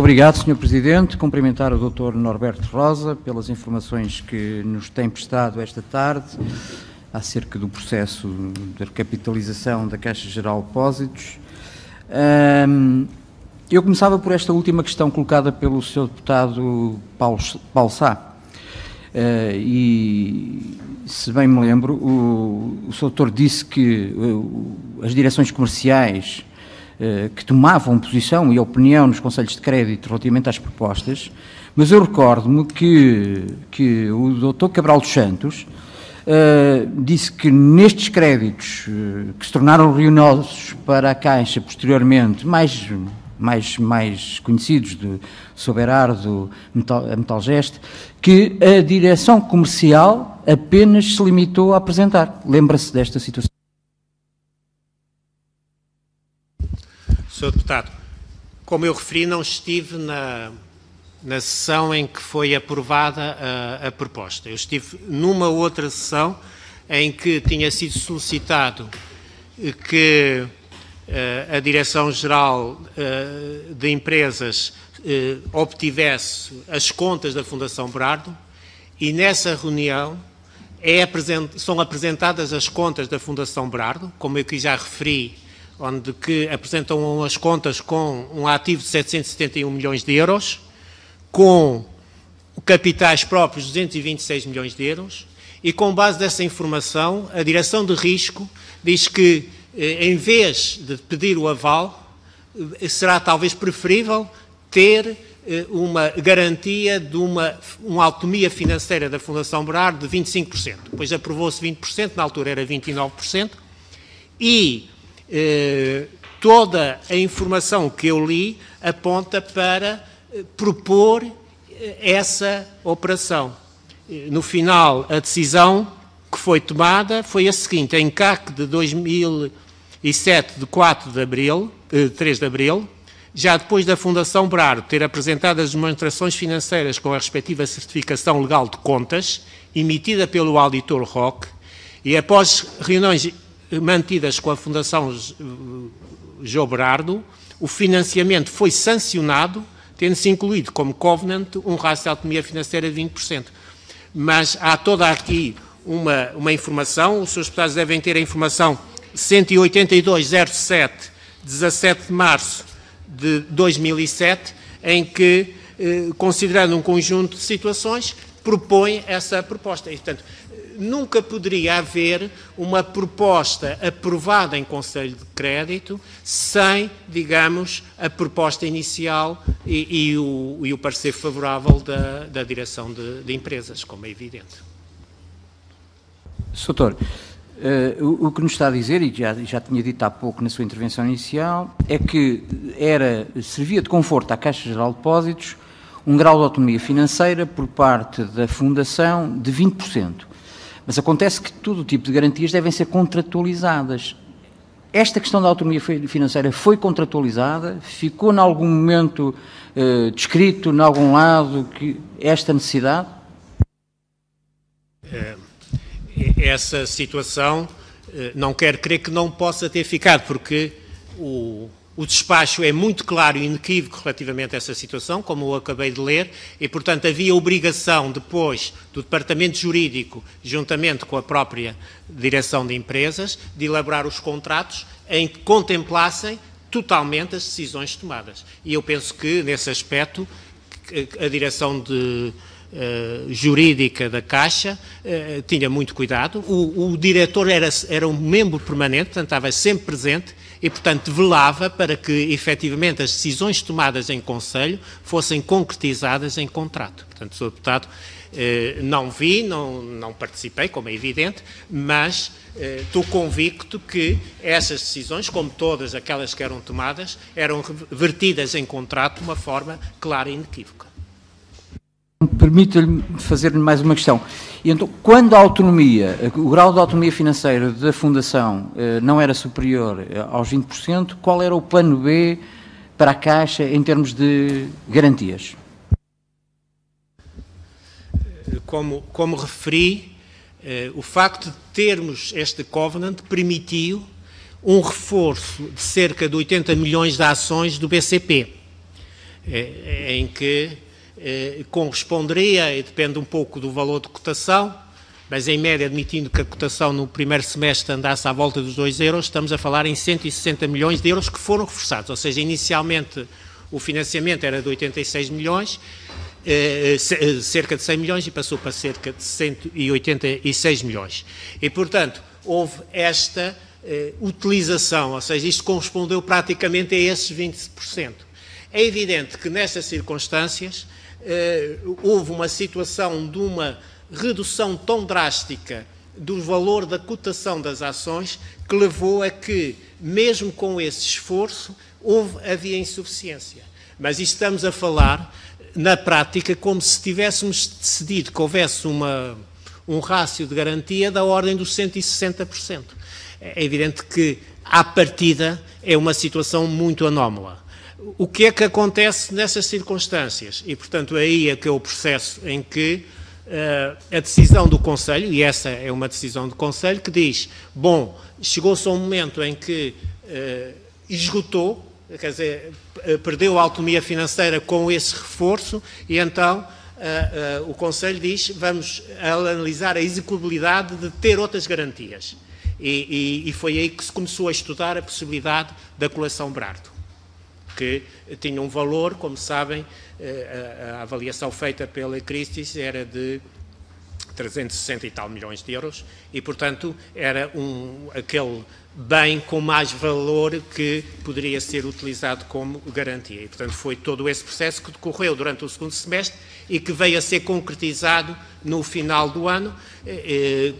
obrigado, Sr. Presidente. Cumprimentar o Dr. Norberto Rosa pelas informações que nos tem prestado esta tarde acerca do processo de recapitalização da Caixa Geral de Depósitos. Eu começava por esta última questão colocada pelo Sr. Deputado Paulo Sá. E, se bem me lembro, o Sr. Doutor disse que as direções comerciais que tomavam posição e opinião nos conselhos de crédito relativamente às propostas, mas eu recordo-me que o Dr. Cabral dos Santos disse que nestes créditos que se tornaram ruinosos para a Caixa posteriormente, mais conhecidos de Soberardo, a Metalgeste, que a direção comercial apenas se limitou a apresentar. Lembra-se desta situação? Sr. Deputado, como eu referi, não estive na sessão em que foi aprovada a proposta. Eu estive numa outra sessão em que tinha sido solicitado que a Direção-Geral de Empresas obtivesse as contas da Fundação Brardo, e nessa reunião são apresentadas as contas da Fundação Brardo, como eu aqui já referi, onde que apresentam as contas com um ativo de 771 milhões de euros, com capitais próprios de 226 milhões de euros, e com base dessa informação, a Direção de Risco diz que, em vez de pedir o aval, será talvez preferível ter uma garantia de uma autonomia financeira da Fundação Brardo de 25%. Depois aprovou-se 20%, na altura era 29%, e toda a informação que eu li aponta para propor essa operação. No final, a decisão que foi tomada foi a seguinte: em CAC de 2007, de 3 de abril, já depois da Fundação Brardo ter apresentado as demonstrações financeiras com a respectiva certificação legal de contas, emitida pelo auditor Roque, e após reuniões mantidas com a Fundação João Brardo, o financiamento foi sancionado, tendo-se incluído como covenant um rácio de autonomia financeira de 20%. Mas há toda aqui uma informação, os seus deputados devem ter a informação 18207, 17 de março de 2007, em que, considerando um conjunto de situações, propõe essa proposta. E, portanto, nunca poderia haver uma proposta aprovada em Conselho de Crédito sem, digamos, a proposta inicial e o parecer favorável da direção de empresas, como é evidente. Sr. Doutor, o que nos está a dizer, e já tinha dito há pouco na sua intervenção inicial, é que servia de conforto à Caixa Geral de Depósitos um grau de autonomia financeira por parte da Fundação de 20%. Mas acontece que todo o tipo de garantias devem ser contratualizadas. Esta questão da autonomia financeira foi contratualizada? Ficou em algum momento descrito, em algum lado, esta necessidade? Essa situação não quero crer que não possa ter ficado, porque o despacho é muito claro e inequívoco relativamente a essa situação, como eu acabei de ler, e, portanto, havia obrigação depois do Departamento Jurídico, juntamente com a própria Direção de Empresas, de elaborar os contratos em que contemplassem totalmente as decisões tomadas. E eu penso que, nesse aspecto, a Direção Jurídica da Caixa tinha muito cuidado. O diretor era um membro permanente, portanto, estava sempre presente, e, portanto, velava para que, efetivamente, as decisões tomadas em Conselho fossem concretizadas em contrato. Portanto, Sr. Deputado, não participei, como é evidente, mas estou convicto que essas decisões, como todas aquelas que eram tomadas, eram vertidas em contrato de uma forma clara e inequívoca. Permita-lhe fazer-lhe mais uma questão. E então, quando o grau de autonomia financeira da Fundação não era superior aos 20%, qual era o plano B para a Caixa em termos de garantias? Como referi, o facto de termos este covenant permitiu um reforço de cerca de 80 milhões de ações do BCP. em que corresponderia, e depende um pouco do valor de cotação, mas em média, admitindo que a cotação no primeiro semestre andasse à volta dos 2 euros, estamos a falar em 160 milhões de euros que foram reforçados, ou seja, inicialmente o financiamento era de 86 milhões, cerca de 100 milhões e passou para cerca de 186 milhões. E, portanto, houve esta utilização, ou seja, isto correspondeu praticamente a esses 20%. É evidente que nestas circunstâncias houve uma situação de uma redução tão drástica do valor da cotação das ações que levou a que, mesmo com esse esforço, havia insuficiência. Mas estamos a falar, na prática, como se tivéssemos decidido que houvesse um rácio de garantia da ordem dos 160%. É evidente que, à partida, é uma situação muito anómala. O que é que acontece nessas circunstâncias? E, portanto, aí é que é o processo em que a decisão do Conselho, e essa é uma decisão do Conselho, que diz, bom, chegou-se a um momento em que esgotou, quer dizer, perdeu a autonomia financeira com esse reforço, e então o Conselho diz, vamos analisar a execuibilidade de ter outras garantias. E foi aí que se começou a estudar a possibilidade da coleção Brardo, que tinha um valor, como sabem, a avaliação feita pela Christie's era de 360 e tal milhões de euros e, portanto, era aquele bem com mais valor que poderia ser utilizado como garantia. E, portanto, foi todo esse processo que decorreu durante o segundo semestre e que veio a ser concretizado no final do ano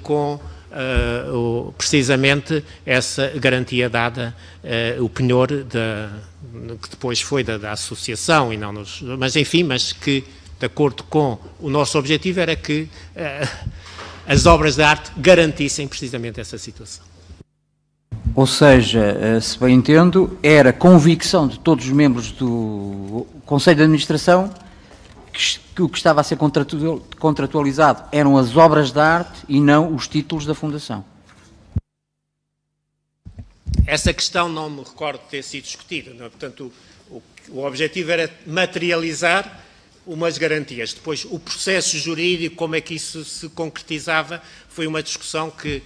com precisamente essa garantia dada, o penhor que depois foi da associação, e não mas enfim, mas que, de acordo com o nosso objetivo, era que as obras de arte garantissem precisamente essa situação. Ou seja, se bem entendo, era convicção de todos os membros do Conselho de Administração que o que estava a ser contratualizado eram as obras de arte e não os títulos da Fundação. Essa questão não me recordo de ter sido discutida. Não? Portanto, o objetivo era materializar umas garantias. Depois, o processo jurídico, como é que isso se concretizava, foi uma discussão que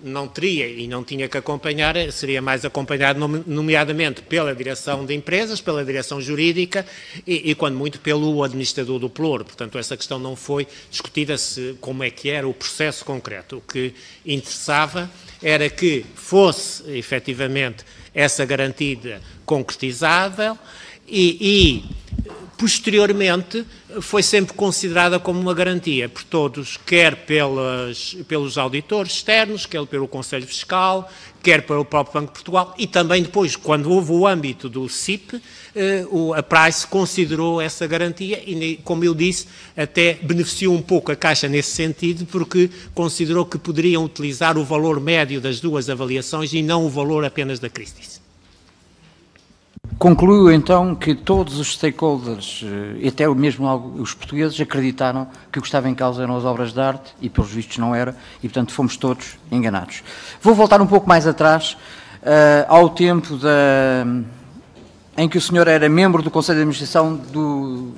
não teria e não tinha que acompanhar, seria mais acompanhado nomeadamente pela direção de empresas, pela direção jurídica e quando muito, pelo administrador do Pelouro. Portanto, essa questão não foi discutida, como é que era o processo concreto. O que interessava era que fosse, efetivamente, essa garantia concretizável e posteriormente, foi sempre considerada como uma garantia por todos, quer pelos auditores externos, quer pelo Conselho Fiscal, quer pelo próprio Banco de Portugal, e também depois, quando houve o âmbito do CIP, a Price considerou essa garantia e, como eu disse, até beneficiou um pouco a Caixa nesse sentido, porque considerou que poderiam utilizar o valor médio das duas avaliações e não o valor apenas da Christie's. Concluiu então que todos os stakeholders, e até mesmo os portugueses, acreditaram que o que estava em causa eram as obras de arte e, pelos vistos, não era, e portanto fomos todos enganados. Vou voltar um pouco mais atrás, ao tempo em que o senhor era membro do Conselho de Administração do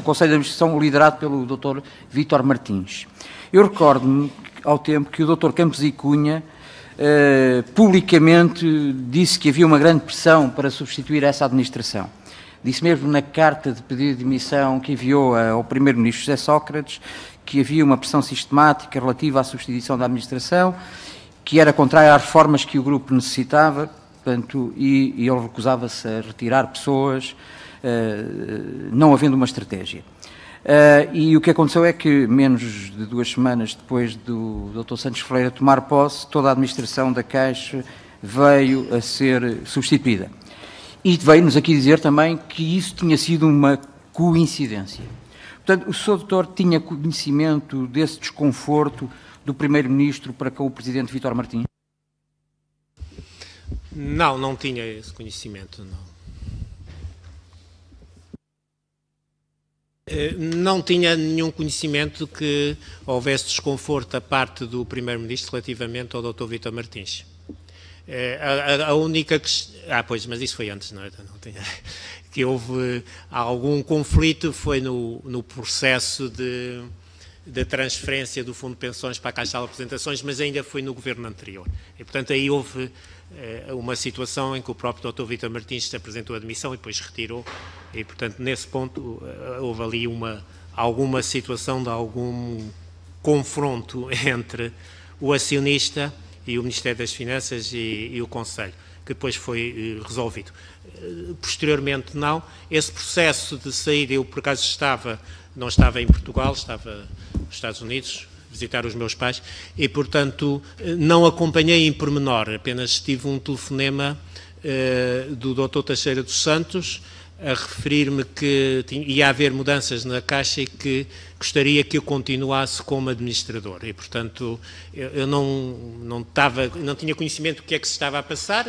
Conselho de Administração liderado pelo Dr. Vítor Martins. Eu recordo-me ao tempo que o Dr. Campos e Cunha publicamente disse que havia uma grande pressão para substituir essa administração. Disse mesmo na carta de pedido de demissão que enviou ao primeiro-ministro José Sócrates que havia uma pressão sistemática relativa à substituição da administração, que era contrária às reformas que o grupo necessitava, portanto, e ele recusava-se a retirar pessoas, não havendo uma estratégia. E o que aconteceu é que, menos de 2 semanas depois do Dr. Santos Ferreira tomar posse, toda a administração da Caixa veio a ser substituída. E veio-nos aqui dizer também que isso tinha sido uma coincidência. Portanto, o Sr. Doutor tinha conhecimento desse desconforto do Primeiro-Ministro para com o Presidente Vítor Martins? Não, não tinha esse conhecimento, não. Não tinha nenhum conhecimento de que houvesse desconforto da parte do Primeiro-Ministro relativamente ao Dr. Vítor Martins. A única pois, mas isso foi antes, não é? Não tinha, que houve algum conflito foi no processo de transferência do Fundo de Pensões para a Caixa de Apresentações, mas ainda foi no governo anterior. E, portanto, aí houve uma situação em que o próprio Dr. Vítor Martins se apresentou a admissão e depois retirou, e, portanto, nesse ponto houve ali alguma situação de algum confronto entre o acionista e o Ministério das Finanças e o Conselho, que depois foi resolvido. Posteriormente, não. Esse processo de saída, eu por acaso não estava em Portugal, estava nos Estados Unidos, visitar os meus pais, e, portanto, não acompanhei em pormenor, apenas tive um telefonema do Dr. Teixeira dos Santos a referir-me que ia haver mudanças na Caixa e que gostaria que eu continuasse como administrador. E, portanto, eu não tinha conhecimento do que é que se estava a passar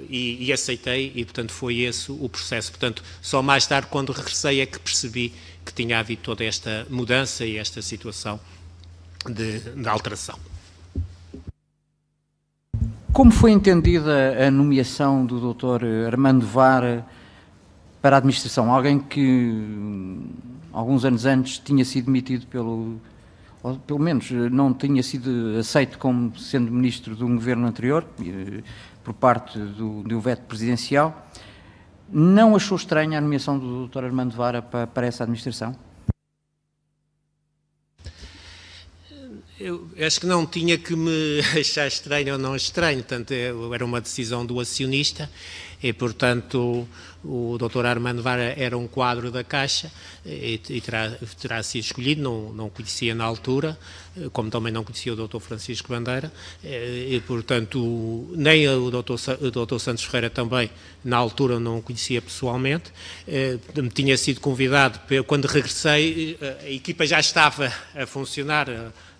e aceitei, e, portanto, foi esse o processo. Portanto, só mais tarde, quando regressei, é que percebi que tinha havido toda esta mudança e esta situação de alteração. Como foi entendida a nomeação do Dr. Armando Vara para a administração? Alguém que, alguns anos antes, tinha sido demitido ou pelo menos não tinha sido aceito como sendo ministro de um governo anterior, por parte do veto presidencial. Não achou estranha a nomeação do Dr. Armando Vara para essa administração? Eu acho que não tinha que me achar estranho ou não estranho, portanto, era uma decisão do acionista e, portanto, o Dr. Armando Vara era um quadro da Caixa e terá sido escolhido, não conhecia na altura, como também não conhecia o Dr. Francisco Bandeira, e, portanto, nem o Dr. Santos Ferreira também, na altura, não o conhecia pessoalmente. Tinha sido convidado, quando regressei, a equipa já estava a funcionar.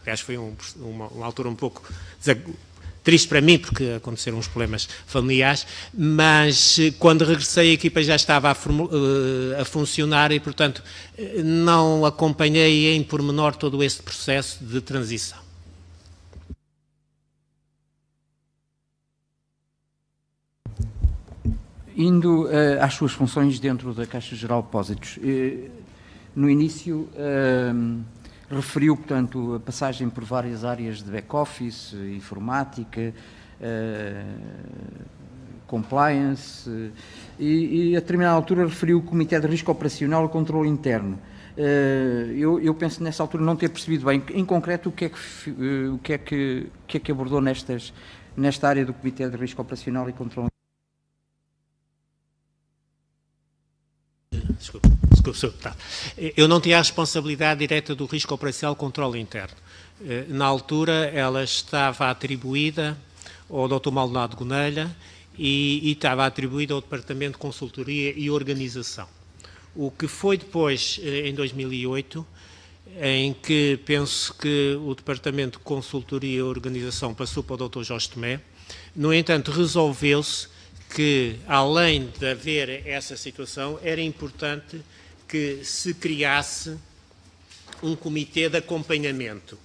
Aliás, foi uma altura um pouco triste para mim, porque aconteceram uns problemas familiares, mas quando regressei a equipa já estava a funcionar e, portanto, não acompanhei em pormenor todo esse processo de transição. Indo às suas funções dentro da Caixa Geral de Depósitos, no início referiu, portanto, a passagem por várias áreas de back-office, informática, compliance, e a determinada altura referiu o Comitê de Risco Operacional e Controle Interno. Eu penso nessa altura não ter percebido bem, em concreto, o que é que abordou nesta área do Comitê de Risco Operacional e Controle Interno. Desculpe. Eu não tinha a responsabilidade direta do risco operacional e controle interno. Na altura, ela estava atribuída ao Dr. Maldonado Gonelha e estava atribuída ao Departamento de Consultoria e Organização. O que foi depois, em 2008, em que penso que o Departamento de Consultoria e Organização passou para o Dr. Jorge Tomé. No entanto, resolveu-se que, além de haver essa situação, era importante que se criasse um comitê de acompanhamento.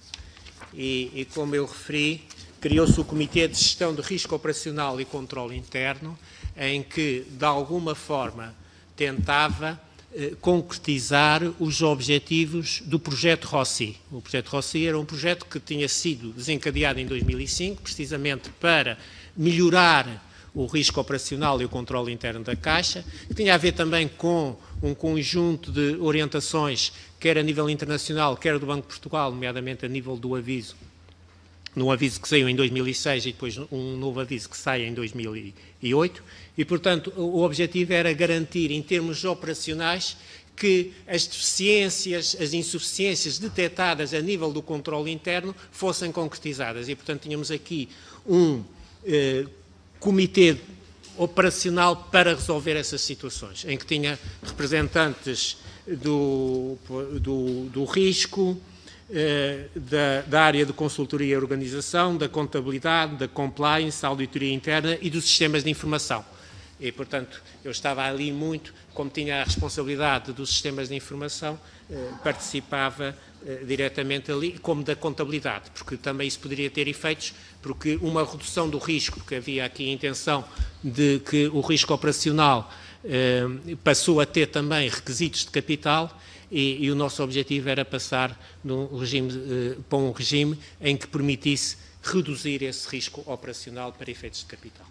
E como eu referi, criou-se o Comitê de Gestão de Risco Operacional e Controle Interno, em que, de alguma forma, tentava concretizar os objetivos do projeto Rossi. O projeto Rossi era um projeto que tinha sido desencadeado em 2005, precisamente para melhorar o risco operacional e o controle interno da Caixa, que tinha a ver também com um conjunto de orientações, quer a nível internacional, quer do Banco de Portugal, nomeadamente a nível do aviso, num aviso que saiu em 2006 e depois um novo aviso que sai em 2008, e, portanto, o objetivo era garantir, em termos operacionais, que as deficiências, as insuficiências detectadas a nível do controle interno fossem concretizadas. E, portanto, tínhamos aqui um comitê operacional para resolver essas situações, em que tinha representantes do risco, da área de consultoria e organização, da contabilidade, da compliance, da auditoria interna e dos sistemas de informação. E, portanto, eu estava ali muito, como tinha a responsabilidade dos sistemas de informação, participava diretamente ali, como da contabilidade, porque também isso poderia ter efeitos, porque uma redução do risco, porque havia aqui a intenção de que o risco operacional passou a ter também requisitos de capital, e o nosso objetivo era passar para um regime em que permitisse reduzir esse risco operacional para efeitos de capital.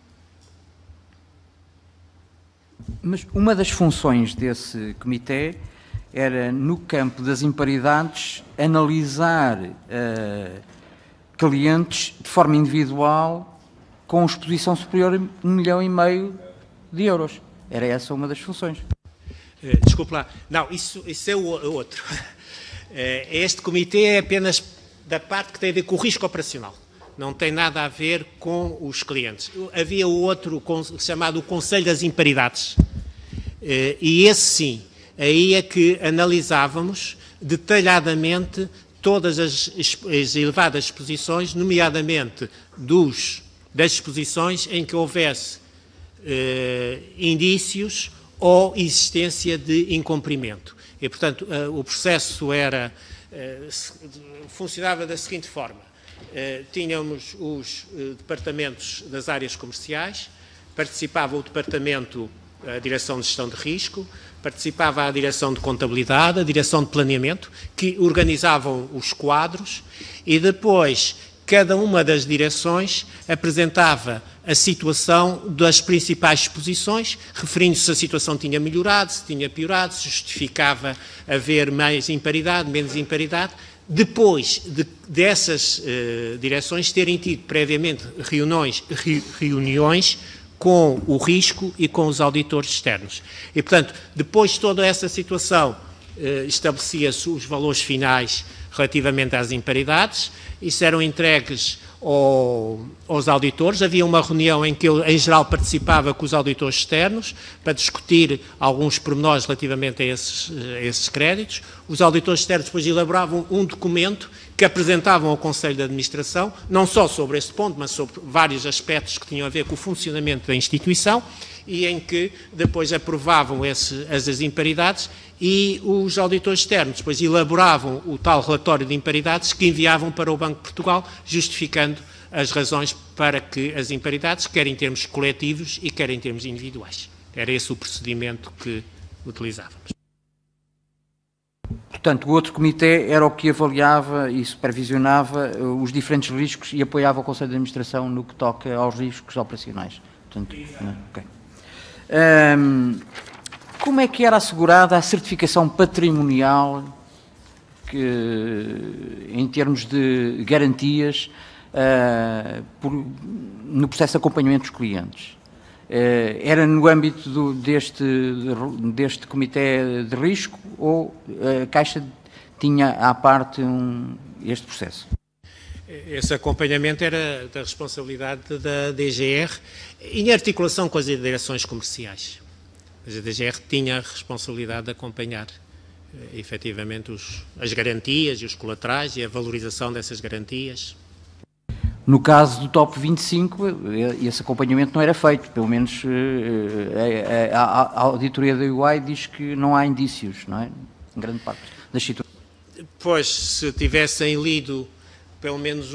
Mas uma das funções desse comitê era, no campo das imparidades, analisar clientes de forma individual com exposição superior a 1,5 milhão de euros. Era essa uma das funções. Desculpe lá. Não, isso é o outro. Este comitê é apenas da parte que tem a ver com o risco operacional. Não tem nada a ver com os clientes. Havia o outro chamado o Conselho das Imparidades. E esse sim, aí é que analisávamos detalhadamente todas as elevadas exposições, nomeadamente das exposições em que houvesse indícios ou existência de incumprimento. E, portanto, o processo funcionava da seguinte forma. Tínhamos os departamentos das áreas comerciais, participava o departamento, a Direção de Gestão de Risco, participava a Direção de Contabilidade, a Direção de Planeamento, que organizavam os quadros, e depois cada uma das direções apresentava a situação das principais exposições, referindo-se se a situação tinha melhorado, se tinha piorado, se justificava haver mais imparidade, menos imparidade. Depois dessas direções terem tido previamente reuniões com o risco e com os auditores externos. E, portanto, depois de toda essa situação, estabelecia-se os valores finais relativamente às imparidades, isso eram entregues aos auditores. Havia uma reunião em que eu, em geral, participava com os auditores externos para discutir alguns pormenores relativamente a esses créditos. Os auditores externos depois elaboravam um documento que apresentavam ao Conselho de Administração, não só sobre este ponto, mas sobre vários aspectos que tinham a ver com o funcionamento da instituição, e em que depois aprovavam as imparidades, e os auditores externos depois elaboravam o tal relatório de imparidades que enviavam para o Banco de Portugal, justificando as razões para que as imparidades, quer em termos coletivos e quer em termos individuais. Era esse o procedimento que utilizávamos. Portanto, o outro comitê era o que avaliava e supervisionava os diferentes riscos e apoiava o Conselho de Administração no que toca aos riscos operacionais. Portanto, okay. Como é que era assegurada a certificação patrimonial em termos de garantias no processo de acompanhamento dos clientes? Era no âmbito deste comitê de risco ou a Caixa tinha à parte este processo? Esse acompanhamento era da responsabilidade da DGR em articulação com as direções comerciais. Mas a DGR tinha a responsabilidade de acompanhar efetivamente as garantias e os colaterais e a valorização dessas garantias. No caso do Top 25, esse acompanhamento não era feito, pelo menos a auditoria da UI diz que não há indícios, não é? Em grande parte das situações. Pois, se tivessem lido pelo menos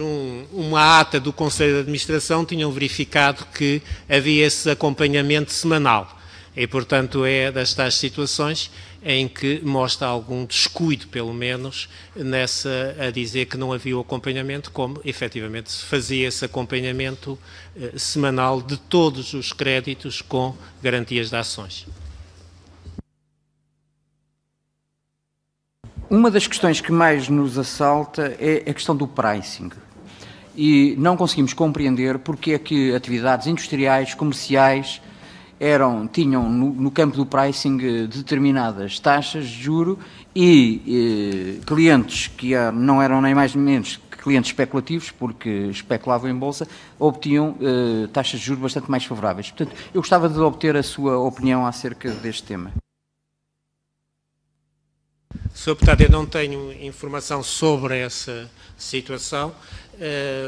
uma ata do Conselho de Administração, tinham verificado que havia esse acompanhamento semanal. E, portanto, é das tais situações em que mostra algum descuido, pelo menos, a dizer que não havia o acompanhamento, como efetivamente se fazia esse acompanhamento semanal de todos os créditos com garantias de ações. Uma das questões que mais nos assalta é a questão do pricing. E não conseguimos compreender porque é que atividades industriais, comerciais, tinham no campo do pricing determinadas taxas de juro e clientes que não eram nem mais nem menos que clientes especulativos, porque especulavam em bolsa, obtinham taxas de juros bastante mais favoráveis. Portanto, eu gostava de obter a sua opinião acerca deste tema. Sr. Deputado, eu não tenho informação sobre essa situação.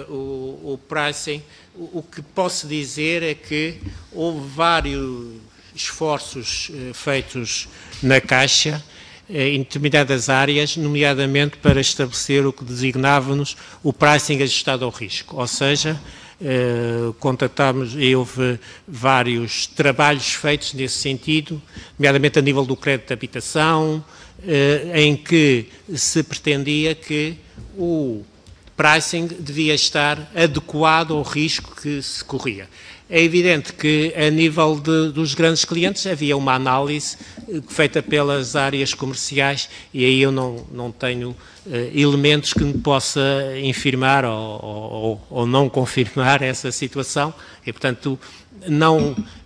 O pricing, o que posso dizer é que houve vários esforços feitos na Caixa em determinadas áreas, nomeadamente para estabelecer o que designávamos o pricing ajustado ao risco, ou seja, contatámos e houve vários trabalhos feitos nesse sentido, nomeadamente a nível do crédito de habitação, em que se pretendia que o pricing devia estar adequado ao risco que se corria. É evidente que, a nível dos grandes clientes, havia uma análise feita pelas áreas comerciais e aí eu não tenho elementos que me possa infirmar ou não confirmar essa situação e, portanto,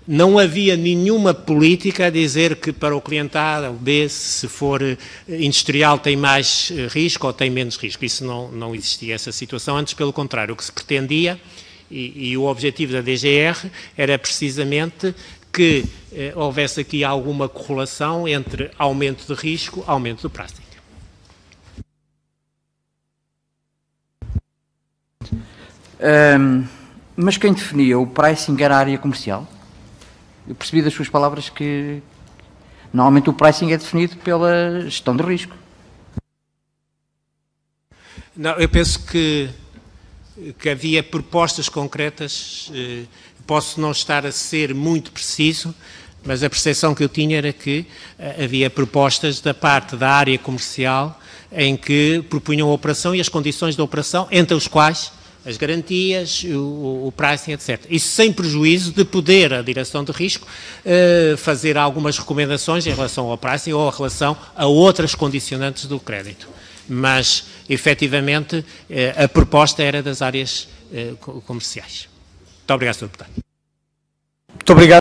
não havia nenhuma política a dizer que para o cliente A ou B, se for industrial, tem mais risco ou tem menos risco. Isso não existia essa situação, antes pelo contrário, o que se pretendia e o objetivo da DGR era precisamente que houvesse aqui alguma correlação entre aumento de risco e aumento do pricing. Mas quem definia o pricing era a área comercial? Eu percebi das suas palavras que normalmente o pricing é definido pela gestão de risco. Não, eu penso que havia propostas concretas, posso não estar a ser muito preciso, mas a percepção que eu tinha era que havia propostas da parte da área comercial em que propunham a operação e as condições da operação, entre os quais as garantias, o pricing, etc. Isso sem prejuízo de poder a direção de risco fazer algumas recomendações em relação ao pricing ou em relação a outras condicionantes do crédito. Mas, efetivamente, a proposta era das áreas comerciais. Muito obrigado, Sr. Deputado. Muito obrigado.